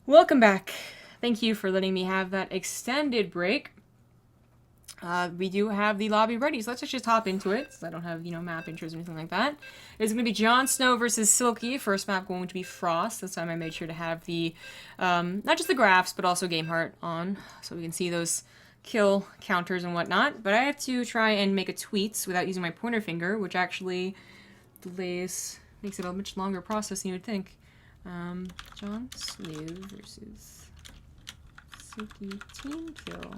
Welcome back. Thank you for letting me have that extended break. We do have the lobby ready, so let's just hop into it. So I don't have, map intros or anything like that. It's going to be JonSnow versus Silky. First map going to be Frost. This time I made sure to have the, not just the graphs, but also Game Heart on, so we can see those kill counters and whatnot. But I had to try and make a tweet without using my pointer finger, which actually makes it a much longer process than you would think. JonSnow versus Silky team kill.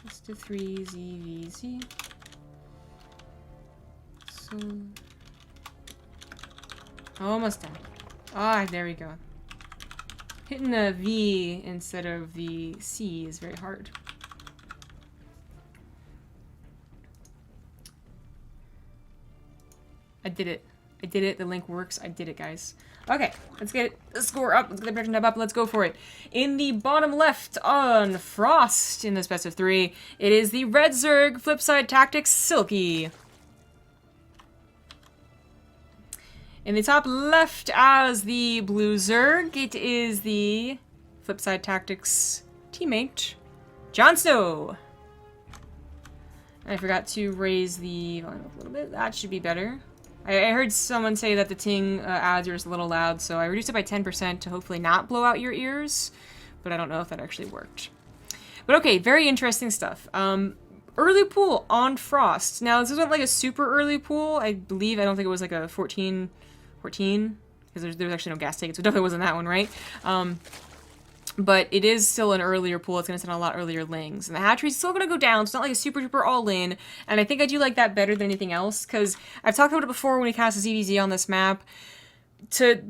Just a 3 ZvZ. So almost done. Ah, there we go. Hitting the V instead of the C is very hard. I did it. I did it. The link works. I did it, guys. Okay, let's get the score up. Let's get the production tab up. Let's go for it. In the bottom left on Frost in this best of 3, it is the Red Zerg Flipside Tactics Silky. In the top left as the Blue Zerg, it is the Flipside Tactics teammate, JonSnow. I forgot to raise the volume up a little bit. That should be better. I heard someone say that the TING ads are just a little loud, so I reduced it by 10% to hopefully not blow out your ears, but I don't know if that actually worked. But okay, very interesting stuff. Early pool on Frost. Now, this isn't like a super early pool. I don't think it was like a 14, because there's actually no gas tank, so it definitely wasn't that one, right? But it is still an earlier pool. It's going to send a lot earlier lings. And the hatchery's still going to go down. It's not like a super duper all-in. And I think I do like that better than anything else. Because I've talked about it before when we cast a ZvZ on this map. To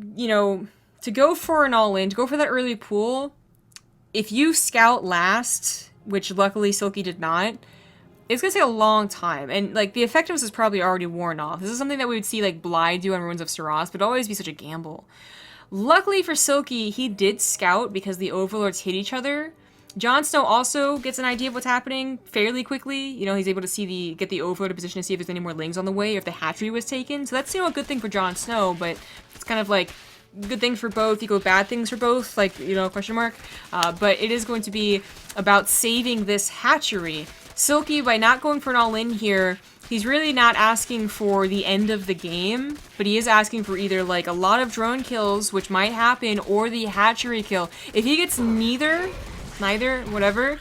go for an all-in, to go for that early pool, if you scout last, which luckily Silky did not, it's going to take a long time. And, like, the effectiveness is probably already worn off. This is something that we would see, like, Bly do on Ruins of Saras, but it'd always be such a gamble. Luckily for Silky, he did scout because the overlords hit each other. JonSnow also gets an idea of what's happening fairly quickly. He's able to get the overlord position to see if there's any more lings on the way or if the hatchery was taken. So that's, a good thing for JonSnow, but it's kind of like good things for both equal bad things for both, like, question mark. But it is going to be about saving this hatchery. Silky, by not going for an all-in here, he's really not asking for the end of the game, but he is asking for either, like, a lot of drone kills, which might happen, or the hatchery kill. If he gets neither, whatever,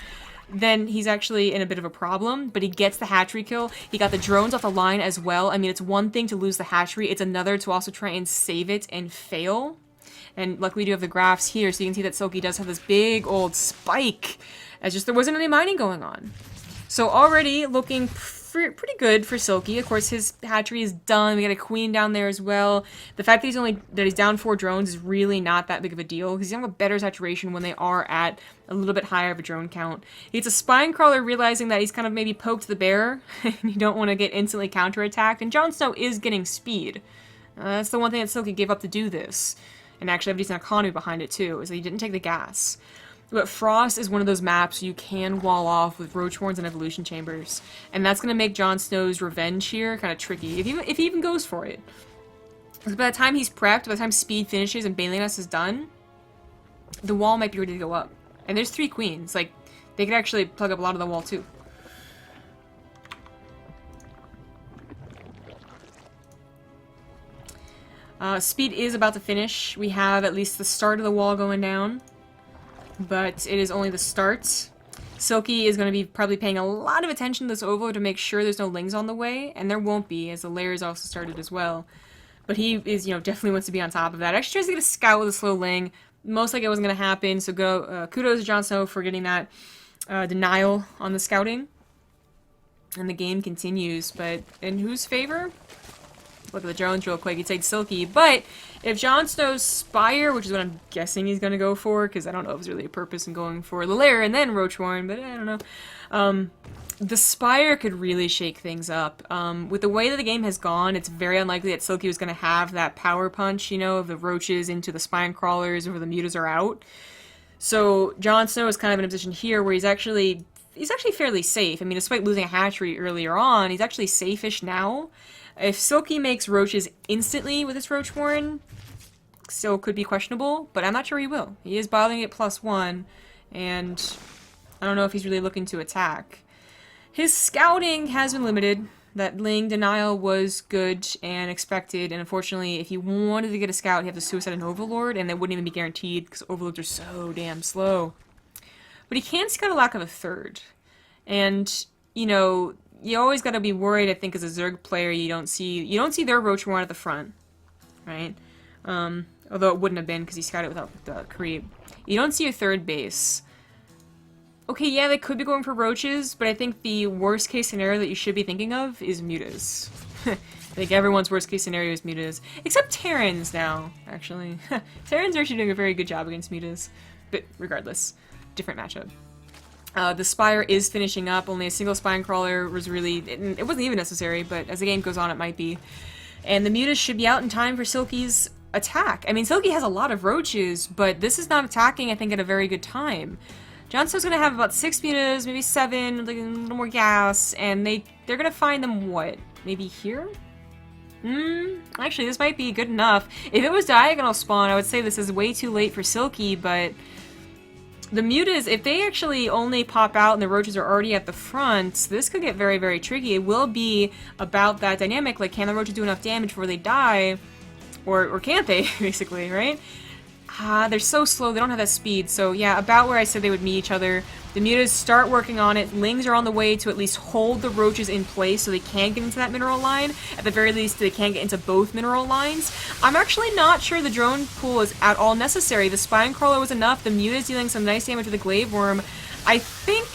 then he's actually in a bit of a problem, but he gets the hatchery kill. He got the drones off the line as well. I mean, it's one thing to lose the hatchery, it's another to also try and save it and fail. And luckily we do have the graphs here, so you can see that Silky does have this big old spike, as just there wasn't any mining going on. So already looking pretty good for Silky. Of course, his hatchery is done. We got a queen down there as well. The fact that he's down 4 drones is really not that big of a deal because he's going to have a better saturation when they are at a little bit higher of a drone count. He gets a spine crawler realizing that he's kind of maybe poked the bear and you don't want to get instantly counterattacked. And JonSnow is getting speed. That's the one thing that Silky gave up to do this. And actually have a decent economy behind it too, is that he didn't take the gas. But Frost is one of those maps you can wall off with roach horns and evolution chambers. And that's going to make JonSnow's revenge here kind of tricky, if he even goes for it. Because by the time he's prepped, by the time speed finishes and Baneliness is done, the wall might be ready to go up. And there's 3 queens. Like, they could actually plug up a lot of the wall too. Speed is about to finish. We have at least the start of the wall going down. But it is only the start. Silky is going to be probably paying a lot of attention to this overlord to make sure there's no lings on the way, and there won't be, as the lair is also started as well. But he is, definitely wants to be on top of that. Actually tries to get a scout with a slow ling. Most likely it wasn't going to happen, so kudos to JonSnow for getting that denial on the scouting. And the game continues, but in whose favor? Look at the drones real quick. He'd say Silky, but if JonSnow's Spire, which is what I'm guessing he's going to go for, because I don't know if there's really a purpose in going for the Lair and then Roachhorn, but I don't know. The Spire could really shake things up. With the way that the game has gone, it's very unlikely that Silky was going to have that power punch, of the roaches into the spine crawlers or the mutas are out. So JonSnow is kind of in a position here where he's actually fairly safe. I mean, despite losing a hatchery earlier on, he's actually safe-ish now. If Silky makes roaches instantly with his Roachhorn, still could be questionable, but I'm not sure he will. He is bottling it +1, and I don't know if he's really looking to attack. His scouting has been limited. That Ling denial was good and expected, and unfortunately, if he wanted to get a scout, he'd have to suicide an Overlord, and that wouldn't even be guaranteed, because Overlords are so damn slow. But he can scout a lack of a third. And, you know, you always gotta be worried, I think, as a Zerg player, you don't see their Roach Warren at the front, right? Although it wouldn't have been, because he scouted without the creep. You don't see a third base. Okay, yeah, they could be going for roaches, but I think the worst case scenario that you should be thinking of is mutas. I think everyone's worst case scenario is mutas. Except Terrans now, actually. Terrans are actually doing a very good job against mutas. But regardless, different matchup. The Spire is finishing up. Only a single Spine Crawler was really... It wasn't even necessary, but as the game goes on, it might be. And the mutas should be out in time for Silky's attack. I mean, Silky has a lot of roaches, but this is not attacking, I think, at a very good time. JonSnow's gonna have about 6 mutas, maybe 7, like a little more gas, and they're gonna find them, what, maybe here? Actually, this might be good enough. If it was diagonal spawn, I would say this is way too late for Silky, but the mutas, if they actually only pop out and the roaches are already at the front, this could get very, very tricky. It will be about that dynamic, like, can the roaches do enough damage before they die? Or can't they, basically, right? They're so slow, they don't have that speed, so yeah, about where I said they would meet each other. The mutas start working on it. Lings are on the way to at least hold the roaches in place so they can get into that mineral line. At the very least, they can get into both mineral lines. I'm actually not sure the drone pool is at all necessary. The Spine Crawler was enough, the mutas dealing some nice damage with the Glaive Worm. I think,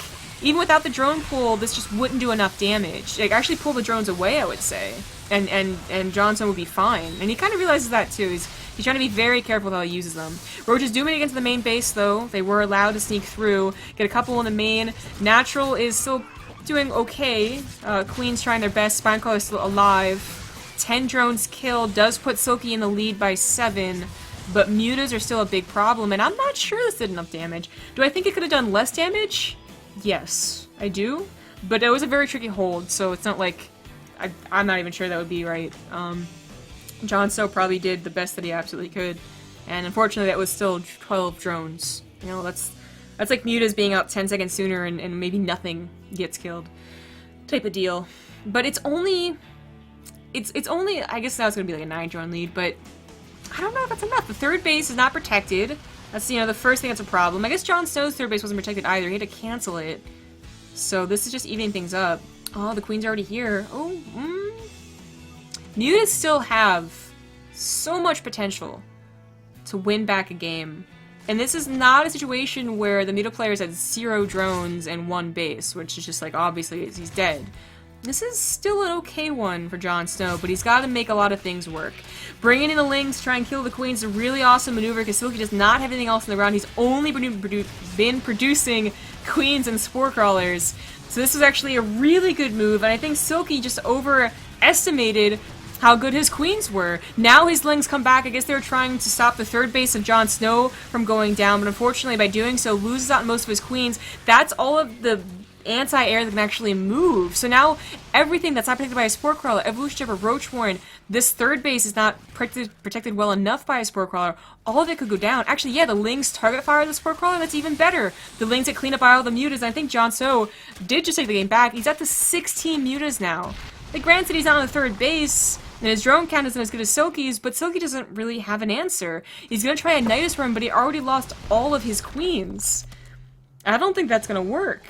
even without the drone pool, this just wouldn't do enough damage. Like, actually pull the drones away, I would say. And JonSnow would be fine. And he kind of realizes that too. He's trying to be very careful with how he uses them. Roaches do make it into the main base, though. They were allowed to sneak through. Get a couple in the main. Natural is still doing okay. Queen's trying their best. Spinecrawler is still alive. 10 drones killed. Does put Silky in the lead by 7. But mutas are still a big problem, and I'm not sure this did enough damage. Do I think it could have done less damage? Yes, I do. But it was a very tricky hold, so it's not like... I'm not even sure that would be right. JonSnow probably did the best that he absolutely could, and unfortunately that was still 12 drones. You know, that's like mutas being out 10 seconds sooner and maybe nothing gets killed type of deal. But it's only, I guess now it's gonna be like a 9 drone lead, but I don't know if that's enough. The third base is not protected. That's, you know, the first thing that's a problem. I guess JonSnow's third base wasn't protected either. He had to cancel it. So this is just evening things up. Oh, the queen's already here. Oh, mutas still have so much potential to win back a game. And this is not a situation where the muta players had 0 drones and 1 base, which is just like, obviously, he's dead. This is still an okay one for JonSnow, but he's got to make a lot of things work. Bringing in the Lings to try and kill the Queen's a really awesome maneuver because Silky does not have anything else in the ground. He's only been producing Queens and Spore Crawlers. So this was actually a really good move, and I think Silky just overestimated how good his Queens were. Now his Lings come back. I guess they were trying to stop the third base of JonSnow from going down, but unfortunately by doing so, loses out most of his Queens. That's all of the anti-air that can actually move. So now everything that's not protected by a Spore Crawler, Evolution Chip, or Roach Warren, this third base is not protected well enough by a Spore Crawler. All of it could go down. Actually, yeah, the Lings target fire the Spore Crawler. That's even better. The Lings that clean up all the mutas. And I think JonSnow did just take the game back. He's at the 16 mutas now. Like, granted, he's not on the third base, and his drone count isn't as good as Silky's, but Silky doesn't really have an answer. He's gonna try a Nidus run, but he already lost all of his Queens. I don't think that's gonna work.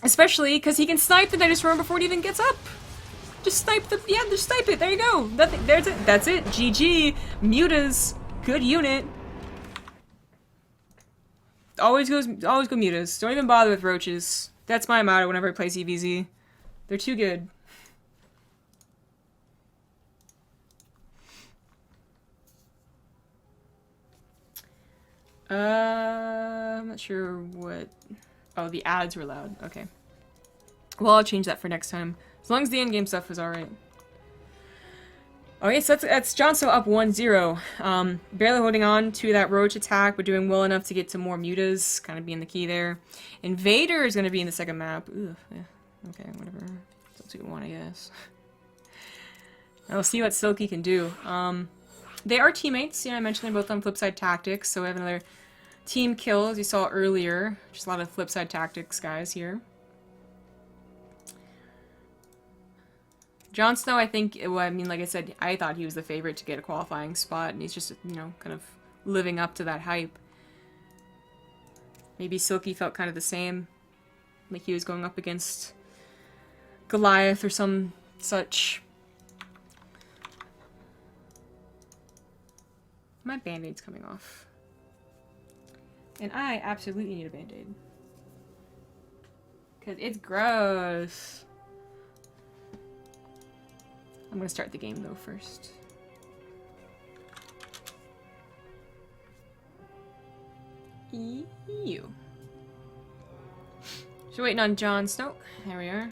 Especially because he can snipe the Nidus run before it even gets up. Just snipe the, yeah, just snipe it. There you go. Nothing. There's it. That's it. GG. Mutas. Good unit. Always go mutas. Don't even bother with roaches. That's my motto whenever I play ZvZ. They're too good. I'm not sure what... Oh, the ads were loud. Okay. Well, I'll change that for next time. As long as the endgame stuff is alright. Okay, so that's JonSnow up 1-0. Barely holding on to that roach attack, but doing well enough to get to more mutas. Kind of being the key there. Invader is going to be in the second map. Ugh, yeah. Okay, whatever. That's what you want, I guess. I'll see what Silky can do. They are teammates. You know, I mentioned they're both on Flipside Tactics, so we have another team kill, as you saw earlier. Just a lot of Flipside Tactics guys here. JonSnow, I think, well, I mean, like I said, I thought he was the favorite to get a qualifying spot, and he's just, you know, kind of living up to that hype. Maybe Silky felt kind of the same, like he was going up against Goliath or some such. My band-aid's coming off. And I absolutely need a band-aid. Because it's gross. I'm gonna start the game though first. Ew. So waiting on JonSnow. There we are.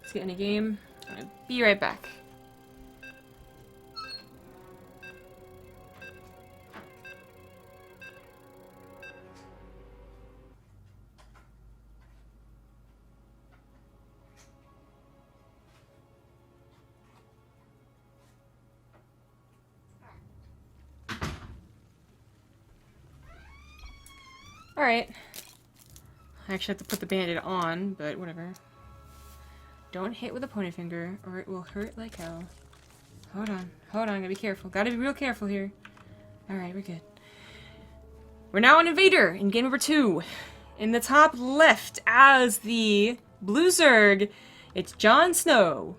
Let's get in a game. I'll be right back. Alright. I actually have to put the band-aid on, but whatever. Don't hit with a pointer finger, or it will hurt like hell. Hold on. Hold on, gotta be careful. Gotta be real careful here. Alright, we're good. We're now on Invader in game number 2. In the top left, as the blue Zerg, it's JonSnow.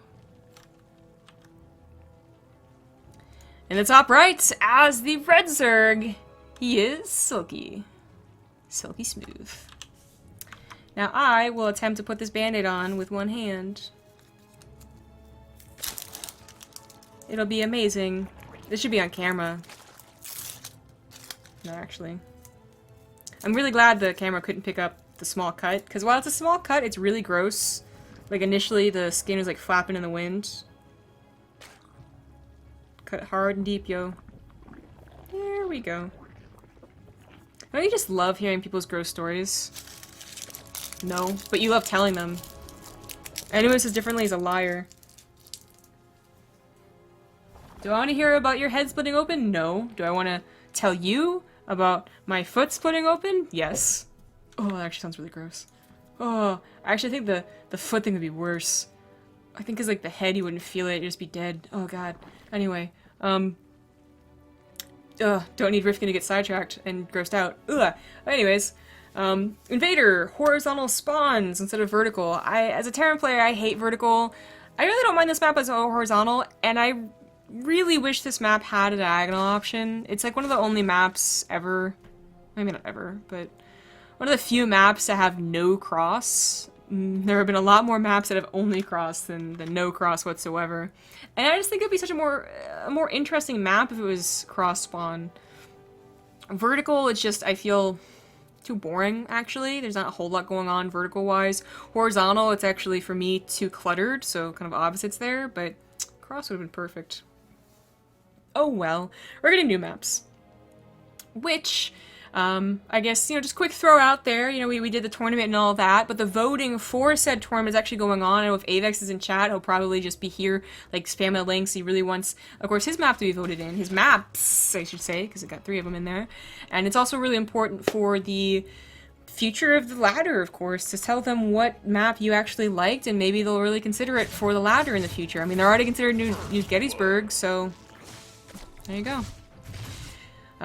In the top right, as the red Zerg, he is Silky. Silky smooth. Now I will attempt to put this band-aid on with one hand. It'll be amazing. This should be on camera. No, actually. I'm really glad the camera couldn't pick up the small cut, because while it's a small cut, it's really gross. Like initially the skin was like flapping in the wind. Cut it hard and deep, yo. There we go. Don't you just love hearing people's gross stories? No, but you love telling them. Anyone who says differently is a liar. Do I want to hear about your head splitting open? No. Do I want to tell you about my foot splitting open? Yes. Oh, that actually sounds really gross. Oh, I actually think the foot thing would be worse. I think 'cause like the head, you wouldn't feel it, you'd just be dead. Oh god. Anyway, don't need Rifkin to get sidetracked and grossed out. Ugh. Anyways, Invader, horizontal spawns instead of vertical. As a Terran player, I hate vertical. I really don't mind this map as horizontal, and I really wish this map had a diagonal option. It's like one of the only maps ever, maybe not ever, but one of the few maps that have no cross. There have been a lot more maps that have only cross than no cross whatsoever. And I just think it would be such a more interesting map if it was cross spawn. Vertical, it's just, I feel too boring, actually. There's not a whole lot going on vertical-wise. Horizontal, it's actually, for me, too cluttered, so kind of opposites there, but cross would have been perfect. Oh well. We're getting new maps. Which, I guess, you know, just quick throw out there, you know, we did the tournament and all that, but the voting for said tournament is actually going on. I know if Avex is in chat, he'll probably just be here, like, spamming the links. He really wants, of course, his map to be voted in. His maps, I should say, because it got 3 of them in there. And it's also really important for the future of the ladder, of course, to tell them what map you actually liked, and maybe they'll really consider it for the ladder in the future. I mean, they're already considered New Gettysburg, so there you go.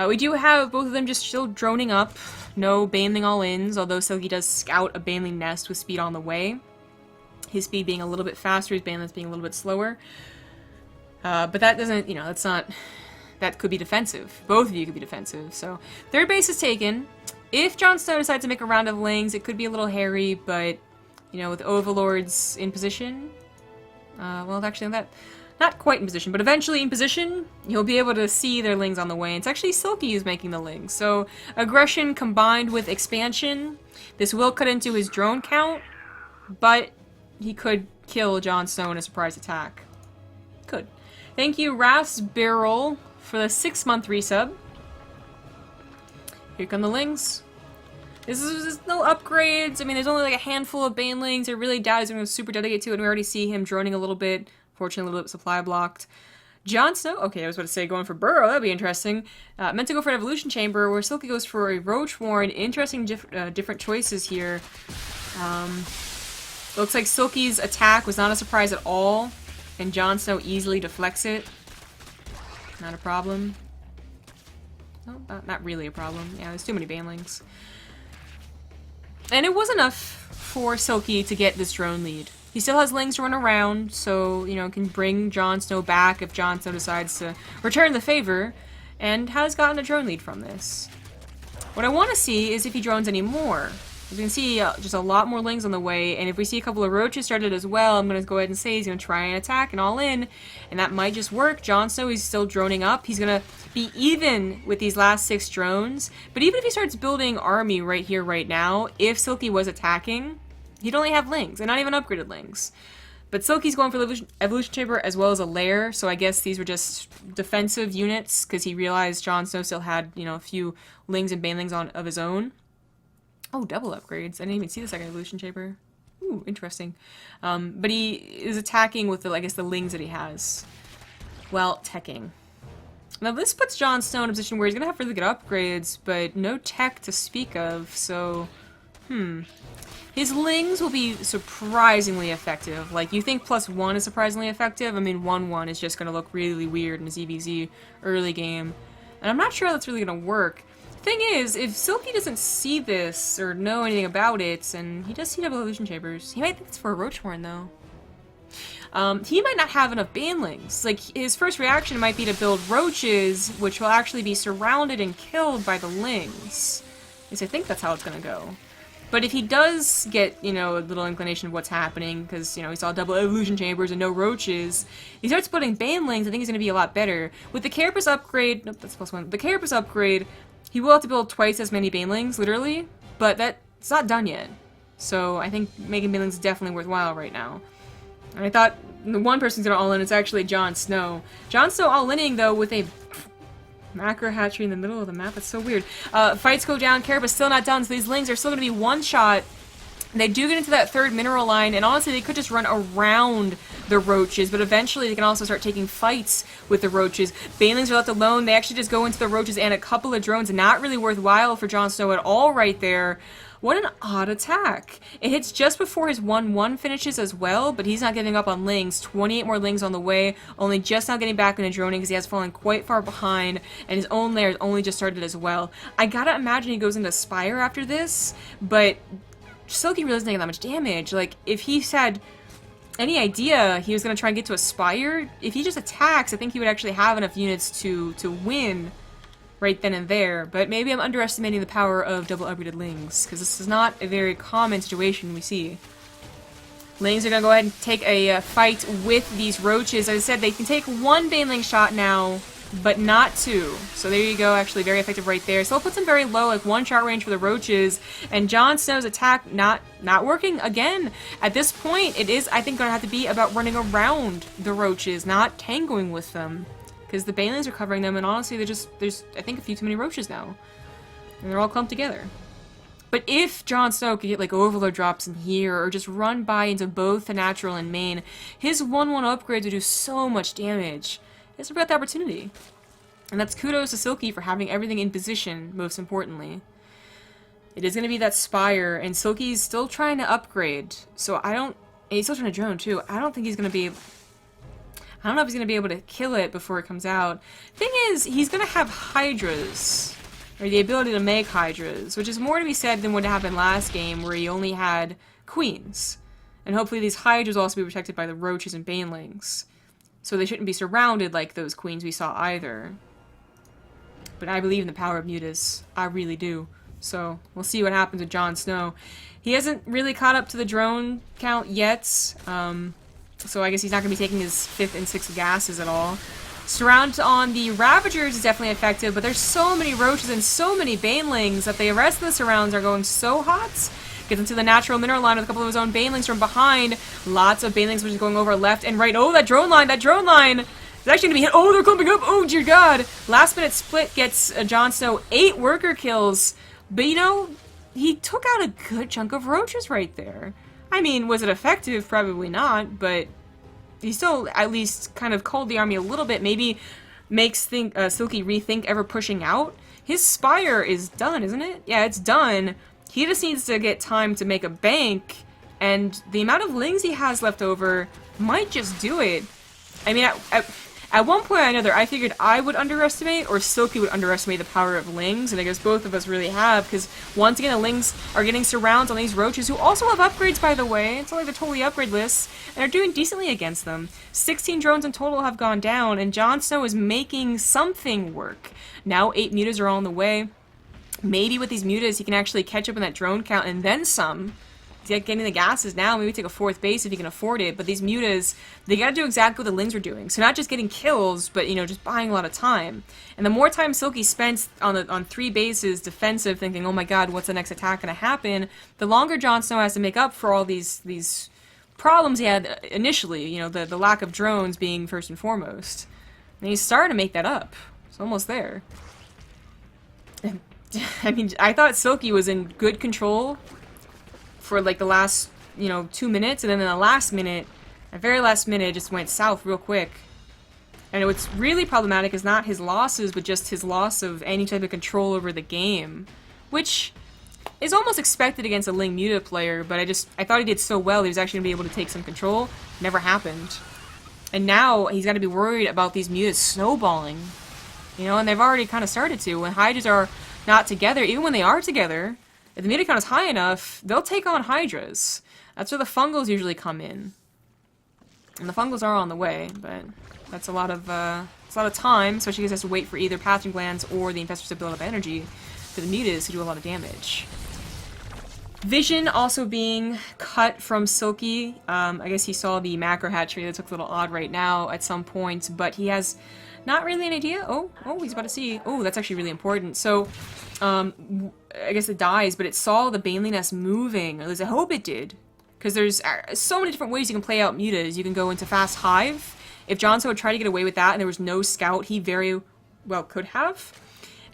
We do have both of them just still droning up. No Baneling all-ins, although Silky does scout a Baneling nest with speed on the way. His speed being a little bit faster, his Banelings being a little bit slower. But that doesn't, you know, that's not... That could be defensive. Both of you could be defensive. So, third base is taken. If JonSnow decides to make a round of lings, it could be a little hairy, but, you know, with Overlords in position... well, actually, that... Not quite in position, but eventually in position, you'll be able to see their lings on the way. It's actually Silky who's making the lings. So, aggression combined with expansion. This will cut into his drone count, but he could kill JonSnow in a surprise attack. Could. Thank you, Ras Barrel, for the 6-month resub. Here come the lings. There's no upgrades. I mean, there's only like a handful of Banelings. I really doubt he's going to super dedicate to it, and we already see him droning a little bit. Fortunately, a little bit supply blocked. JonSnow, okay, I was about to say going for Burrow, that'd be interesting. Meant to go for an Evolution Chamber, where Silky goes for a Roach Warren. Interesting different choices here. Looks like Silky's attack was not a surprise at all, and JonSnow easily deflects it. Not a problem. No, not really a problem. Yeah, there's too many banelings. And it was enough for Silky to get this drone lead. He still has Lings to run around, so, you know, can bring JonSnow back if JonSnow decides to return the favor, and has gotten a drone lead from this. What I want to see is if he drones any more. As you can see, just a lot more Lings on the way, and if we see a couple of Roaches started as well, I'm going to go ahead and say he's going to try and attack and all in, and that might just work. JonSnow is still droning up. He's going to be even with these last 6 drones, but even if he starts building army right here, right now, if Silky was attacking, he'd only have Lings, and not even upgraded Lings. But Silky's going for the Evolution Chamber as well as a Lair, so I guess these were just defensive units, because he realized JonSnow still had, you know, a few Lings and Banelings of his own. Oh, double upgrades. I didn't even see the second Evolution Chamber. Ooh, interesting. But he is attacking with, I guess, the Lings that he has. Well, teching. Now, this puts JonSnow in a position where he's going to have really good upgrades, but no tech to speak of, so... His Lings will be surprisingly effective. Like, you think +1 is surprisingly effective? I mean, 1-1 is just going to look really weird in a ZvZ early game. And I'm not sure that's really going to work. Thing is, if Silky doesn't see this or know anything about it, and he does see double Evolution Chambers, he might think it's for a Roach Horn, though. He might not have enough Banelings. Like, his first reaction might be to build Roaches, which will actually be surrounded and killed by the Lings. At least I think that's how it's gonna go. But if he does get, you know, a little inclination of what's happening, because, you know, he saw double Evolution Chambers and no Roaches, he starts putting Banelings, I think he's gonna be a lot better. With the Carapace upgrade, nope, that's +1. The Carapace upgrade, he will have to build twice as many Banelings, literally, but that's not done yet. So I think making Banelings is definitely worthwhile right now. And I thought the one person's gonna all-in, it's actually JonSnow. JonSnow all-inning, though, with a macro hatchery in the middle of the map. That's so weird. Fights go down, Carapace still not done, so these Lings are still gonna be one-shot. They do get into that third mineral line, and honestly, they could just run around the Roaches, but eventually they can also start taking fights with the Roaches. Banelings are left alone. They actually just go into the Roaches and a couple of drones. Not really worthwhile for JonSnow at all right there. What an odd attack. It hits just before his 1-1 finishes as well, but he's not giving up on Lings. 28 more Lings on the way, only just now getting back into droning because he has fallen quite far behind, and his own lair has only just started as well. I gotta imagine he goes into Spire after this, but Silky really doesn't take that much damage. Like, if he had any idea he was going to try and get to a Spire, if he just attacks, I think he would actually have enough units to win right then and there. But maybe I'm underestimating the power of double upgraded Lings, because this is not a very common situation we see. Lings are going to go ahead and take a fight with these Roaches. As I said, they can take 1 Baneling shot now, but not 2. So there you go, actually very effective right there. So it puts him very low, like 1 shot range for the Roaches, and JonSnow's attack not working again. At this point, it is, I think, going to have to be about running around the Roaches, not tangoing with them. Because the Banelings are covering them, and honestly, there's, I think, a few too many Roaches now. And they're all clumped together. But if JonSnow could get, like, Overload drops in here, or just run by into both the natural and main, his 1-1 upgrades would do so much damage. It's about the opportunity. And that's kudos to Silky for having everything in position, most importantly. It is going to be that Spire, and Silky's still trying to upgrade. So and he's still trying to drone too. I don't think he's going to be, I don't know if he's going to be able to kill it before it comes out. Thing is, he's going to have Hydras, or the ability to make Hydras, which is more to be said than what happened last game, where he only had Queens. And hopefully these Hydras will also be protected by the Roaches and Banelings. So they shouldn't be surrounded like those Queens we saw either. But I believe in the power of Mutas. I really do. So we'll see what happens with JonSnow. He hasn't really caught up to the drone count yet. So I guess he's not going to be taking his 5th and 6th gases at all. Surround on the Ravagers is definitely effective, but there's so many Roaches and so many Banelings that the rest of the surrounds are going so hot. Gets into the natural mineral line with a couple of his own Banelings from behind. Lots of Banelings which is going over left and right. Oh, that drone line! That drone line! It's actually going to be hit. Oh, they're clumping up! Oh, dear God! Last minute split gets JonSnow 8 worker kills. But, you know, he took out a good chunk of Roaches right there. I mean, was it effective? Probably not, but he still at least kind of culled the army a little bit. Maybe makes Silky rethink ever pushing out. His Spire is done, isn't it? Yeah, it's done. He just needs to get time to make a bank, and the amount of lings he has left over might just do it. I mean, at one point or another, I figured I would underestimate, or Silky would underestimate the power of lings, and I guess both of us really have, because once again, the lings are getting surrounds on these roaches, who also have upgrades, by the way. It's not like they're totally upgrade lists, and are doing decently against them. 16 drones in total have gone down, and JonSnow is making something work. Now 8 mutas are on the way. Maybe with these mutas, he can actually catch up on that drone count, and then some. Getting the gases now, maybe take a 4th base if you can afford it, but these mutas, they gotta do exactly what the lings are doing. So not just getting kills, but, you know, just buying a lot of time. And the more time Silky spends on 3 bases defensive, thinking, oh my god, what's the next attack gonna happen, the longer JonSnow has to make up for all these problems he had initially, you know, the lack of drones being first and foremost. And he's starting to make that up. It's almost there. I mean, I thought Silky was in good control for like the last, you know, 2 minutes, and then in the last minute, the very last minute, it just went south real quick. And what's really problematic is not his losses, but just his loss of any type of control over the game, which is almost expected against a Ling Muta player, but I thought he did so well he was actually going to be able to take some control. Never happened. And now he's got to be worried about these Mutas snowballing. You know, and they've already kind of started to. When Hydras are not together, even when they are together, if the muta count is high enough, they'll take on Hydras. That's where the fungals usually come in. And the fungals are on the way, but that's a lot of time, especially because he has to wait for either pathogen glands or the infestors to build up energy for the mutas to do a lot of damage. Vision also being cut from Silky. I guess he saw the macro hatchery. That looks a little odd right now at some point, but he has not really an idea. Oh, he's about to see. Oh, that's actually really important. So, I guess it dies, but it saw the Baneley nest moving. At least I hope it did. Because there's so many different ways you can play out mutas. You can go into Fast Hive. If JonSnow would try to get away with that and there was no scout, he very well could have.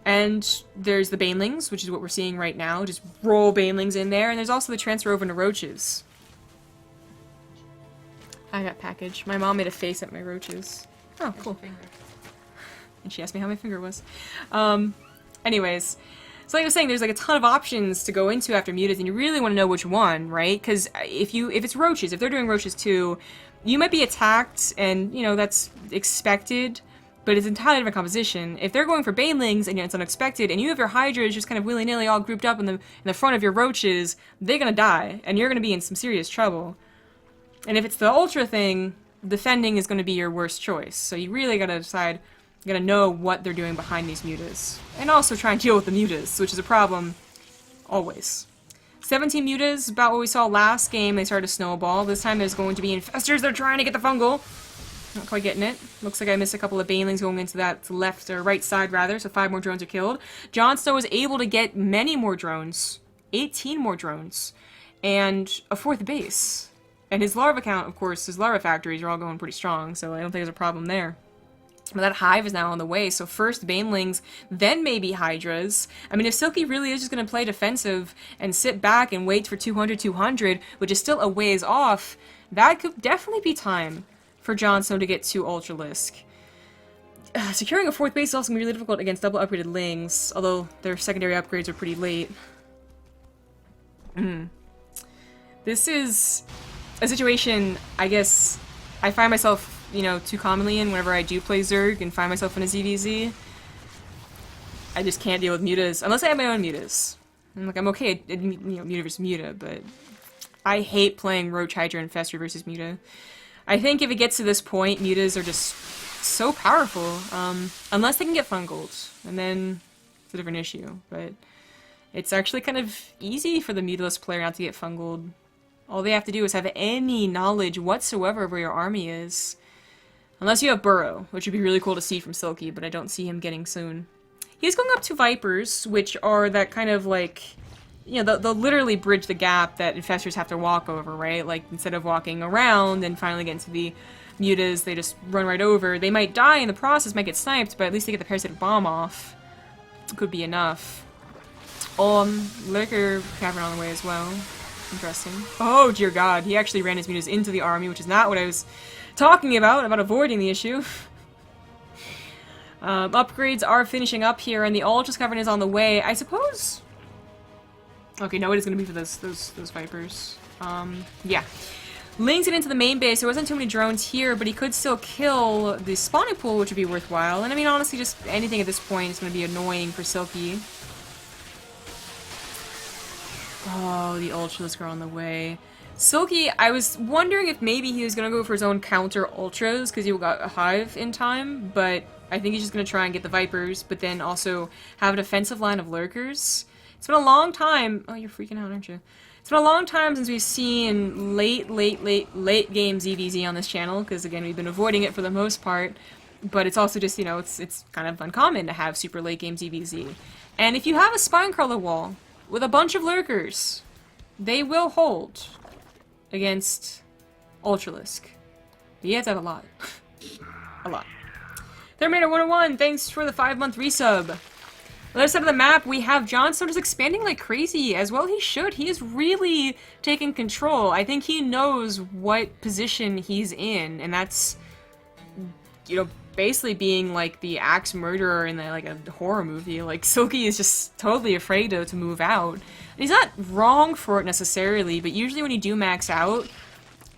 And there's the Banelings, which is what we're seeing right now. Just roll Banelings in there. And there's also the transfer over into Roaches. I got packaged. My mom made a face at my roaches. Oh, cool. And she asked me how my finger was. Anyways, so like I was saying, there's like a ton of options to go into after mutas, and you really want to know which one, right? Because if it's roaches, if they're doing roaches too, you might be attacked, and you know that's expected, but it's entirely different composition. If they're going for banelings and it's unexpected, and you have your hydras just kind of willy-nilly all grouped up in the front of your roaches, they're gonna die, and you're gonna be in some serious trouble. And if it's the ultra thing, defending is gonna be your worst choice. So you really gotta decide. You gotta know what they're doing behind these mutas. And also try and deal with the mutas, which is a problem always. 17 mutas, about what we saw last game. They started to snowball. This time there's going to be infestors. They're trying to get the fungal. Not quite getting it. Looks like I missed a couple of banelings going into that left or right side rather, so 5 more drones are killed. JonSnow was able to get many more drones. 18 more drones. And a 4th base. And his larva count, of course, his larva factories are all going pretty strong, so I don't think there's a problem there. But that hive is now on the way, so first banelings, then maybe hydras. I mean, if Silky really is just going to play defensive and sit back and wait for 200, which is still a ways off, that could definitely be time for JonSnow to get to Ultralisk. Securing a 4th base is also going to be really difficult against double upgraded lings, although their secondary upgrades are pretty late. This is a situation, I guess, I find myself, you know, too commonly in whenever I do play Zerg and find myself in a ZvZ. I just can't deal with mutas, unless I have my own mutas. And like, I'm okay at, you know, muta versus muta, but I hate playing Roach, Hydra, Infestor versus muta. I think if it gets to this point, mutas are just so powerful, unless they can get fungled, and then it's a different issue, but it's actually kind of easy for the mutalist player not to get fungled. All they have to do is have any knowledge whatsoever of where your army is. Unless you have Burrow, which would be really cool to see from Silky, but I don't see him getting soon. He's going up to Vipers, which are that kind of like, you know, they'll literally bridge the gap that infestors have to walk over, right? Like, instead of walking around and finally getting to the mutas, they just run right over. They might die in the process, might get sniped, but at least they get the parasitic bomb off. Could be enough. Liquor Cavern on the way as well. Interesting. Oh, dear God. He actually ran his mutas into the army, which is not what I was talking about avoiding the issue. Upgrades are finishing up here, and the Ultra's Cavern is on the way. I suppose... Okay, no, it is going to be for those Vipers. Yeah. Links it into the main base. There wasn't too many drones here, but he could still kill the spawning pool, which would be worthwhile. And I mean, honestly, just anything at this point is going to be annoying for Silky. Oh, the Ultras are on the way. Silky, I was wondering if maybe he was going to go for his own counter Ultras, because he got a Hive in time, but I think he's just going to try and get the Vipers, but then also have a defensive line of Lurkers. It's been a long time. Oh, you're freaking out, aren't you? It's been a long time since we've seen late game ZvZ on this channel, because again, we've been avoiding it for the most part, but it's also just, you know, it's kind of uncommon to have super late game ZvZ. And if you have a Spinecrawler wall with a bunch of Lurkers, they will hold against Ultralisk. But you have to have a lot. A lot. Terminator 101, thanks for the 5-month resub. On the other side of the map, we have JonSnow just expanding like crazy, as well he should. He is really taking control. I think he knows what position he's in, and that's, you know, basically being like the axe murderer in like a horror movie. Like, Silky is just totally afraid to move out. And he's not wrong for it necessarily, but usually when you do max out,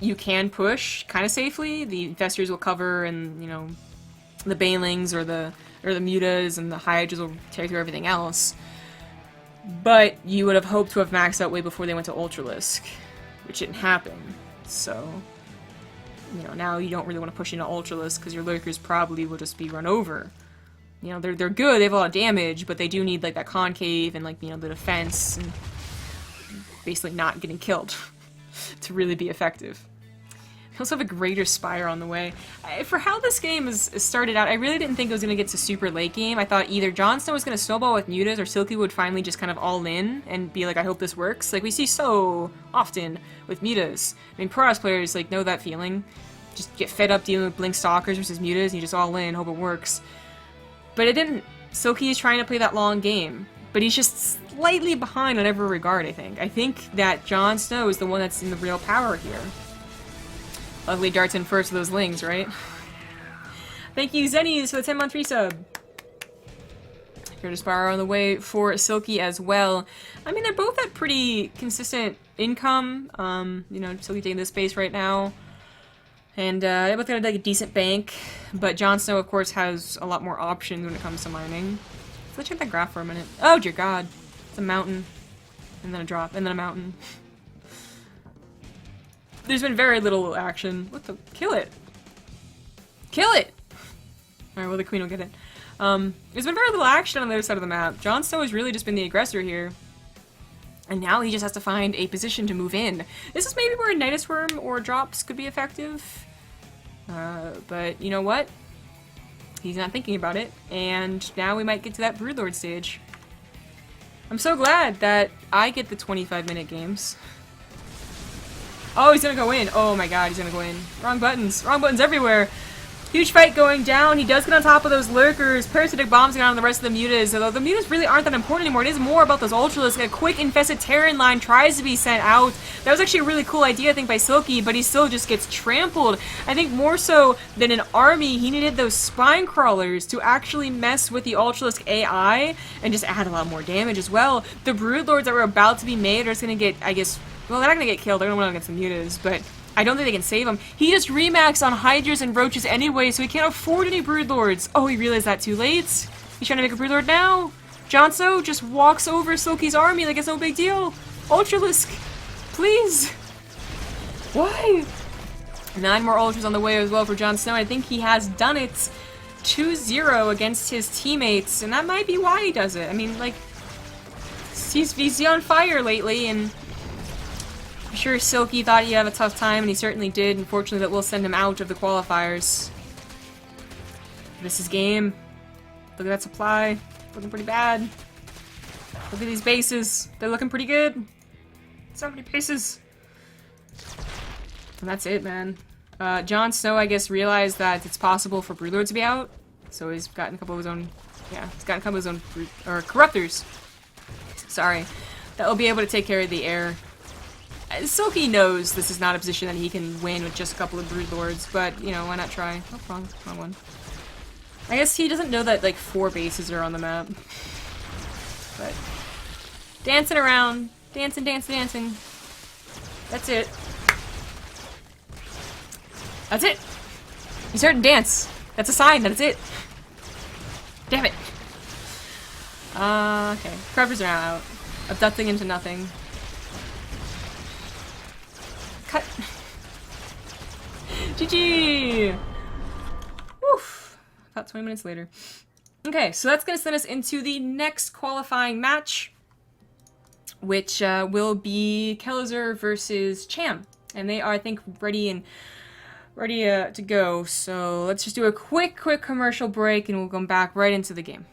you can push kind of safely. The Infestors will cover, and, you know, the Banelings or the Mutas and the Hydras will tear through everything else. But you would have hoped to have maxed out way before they went to Ultralisk, which didn't happen. So, you know, now you don't really want to push into Ultralisk because your Lurkers probably will just be run over. You know, they're good, they have a lot of damage, but they do need like that concave and like, you know, the defense and basically not getting killed to really be effective. We also have a Greater Spire on the way. For how this game is started out, I really didn't think it was going to get to super late game. I thought either JonSnow was going to snowball with Mutas, or Silky would finally just kind of all in and be like, I hope this works. Like we see so often with Mutas. I mean, Pro House players like know that feeling. Just get fed up dealing with Blink Stalkers versus Mutas, and you just all in, hope it works. But it didn't. Silky is trying to play that long game, but he's just slightly behind on every regard, I think. I think that JonSnow is the one that's in the real power here. Ugly darts in first of those lings, right? Thank you, Zennies, for the 10-month resub. Greater Spire on the way for Silky as well. I mean, they're both at pretty consistent income. You know, Silky taking this space right now. And they both got like a decent bank. But JonSnow, of course, has a lot more options when it comes to mining. So let's check that graph for a minute. Oh, dear God. It's a mountain. And then a drop. And then a mountain. There's been very little action. What the? Kill it! Kill it! Alright, well the queen will get it. There's been very little action on the other side of the map. JonSnow has really just been the aggressor here. And now he just has to find a position to move in. This is maybe where a Nidus Worm or drops could be effective. But you know what? He's not thinking about it. And now we might get to that Broodlord stage. I'm so glad that I get the 25-minute games. Oh, he's gonna go in. Oh my God, he's gonna go in. Wrong buttons. Wrong buttons everywhere. Huge fight going down. He does get on top of those Lurkers. Parasitic bombs get on the rest of the Mutas. Although the Mutas really aren't that important anymore. It is more about those Ultralisks. A quick infested Terran line tries to be sent out. That was actually a really cool idea, I think, by Silky, but he still just gets trampled. I think more so than an army, he needed those spine crawlers to actually mess with the Ultralisk AI and just add a lot more damage as well. The Broodlords that were about to be made are just gonna get, I guess, well, they're not gonna get killed. They're gonna win against the Mutas, but I don't think they can save him. He just remaxed on Hydras and Roaches anyway, so he can't afford any Broodlords. Oh, he realized that too late. He's trying to make a Broodlord now. JonSnow just walks over Silky's army like it's no big deal. Ultralisk, please. Why? 9 more Ultras on the way as well for JonSnow. I think he has done it 2-0 against his teammates, and that might be why he does it. I mean, like, he's VZ on fire lately, and I'm sure Silky thought he'd have a tough time, and he certainly did. Unfortunately, that will send him out of the qualifiers. This is game. Look at that supply. Looking pretty bad. Look at these bases. They're looking pretty good. So many bases. And that's it, man. JonSnow, I guess, realized that it's possible for Broodlord to be out. So he's gotten a couple of his own... Yeah, he's gotten a couple of his own... Corruptors. Sorry. That will be able to take care of the air. Silky knows this is not a position that he can win with just a couple of Brood Lords, but, you know, why not try? Oh, wrong one. I guess he doesn't know that, like, 4 bases are on the map. But, dancing around. Dancing. That's it. That's it! You started to dance. That's a sign that it's it. Damn it. Okay. Preppers are now out. Abducting into nothing. Cut. GG! Woof. About 20 minutes later. Okay, so that's going to send us into the next qualifying match, which will be Kelzer versus Cham. And they are, I think, ready to go. So let's just do a quick commercial break and we'll come back right into the game.